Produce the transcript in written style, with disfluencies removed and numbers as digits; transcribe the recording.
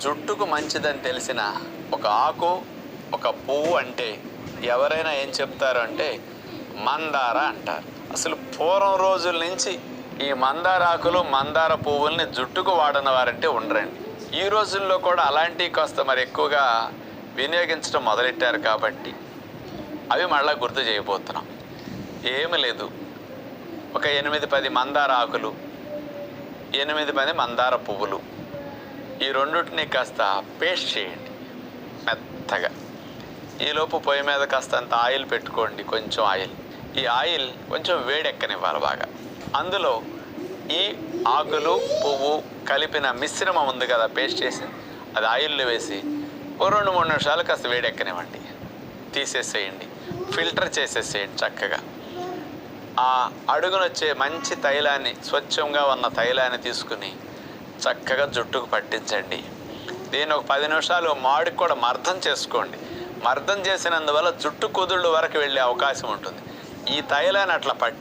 జుట్టుకు మంచిదని తెలిసిన ఒక ఆకు, ఒక పువ్వు అంటే ఎవరైనా ఏం చెప్తారు అంటే మందార అంటారు. అసలు పూర్వం రోజుల నుంచి ఈ మందార ఆకులు, మందార పువ్వుల్ని జుట్టుకు వాడని వారంటే ఉండరండి. ఈ రోజుల్లో కూడా అలాంటివి కాస్త మరి ఎక్కువగా వినియోగించడం మొదలెట్టారు కాబట్టి అవి మళ్ళీ గుర్తు చేయబోతున్నాం. ఏమి లేదు, ఒక 8-10 మందార ఆకులు, 8-10 మందార పువ్వులు, ఈ రెండుటిని కాస్త పేస్ట్ చేయండి మెత్తగా. ఈలోపు పొయ్యి మీద కాస్తంత ఆయిల్ పెట్టుకోండి, కొంచెం ఆయిల్. ఈ ఆయిల్ కొంచెం వేడెక్కనివ్వాలి బాగా. అందులో ఈ ఆకులు, పువ్వు కలిపిన మిశ్రమం ఉంది కదా పేస్ట్ చేసి, అది ఆయిల్లో వేసి ఓ 2-3 నిమిషాలు కాస్త వేడెక్కనివ్వండి. తీసేసేయండి, ఫిల్టర్ చేసేసేయండి చక్కగా. ఆ అడుగునొచ్చే మంచి తైలాన్ని, స్వచ్ఛంగా ఉన్న తైలాన్ని తీసుకుని చక్కగా జుట్టుకు పట్టించండి. దీన్ని ఒక 10 నిమిషాలు మాడికి కూడా మర్దం చేసుకోండి. మర్దం చేసినందువల్ల జుట్టు కుదుళ్ళు వరకు వెళ్ళే అవకాశం ఉంటుంది. ఈ తైలాన్ని అట్లా పట్టి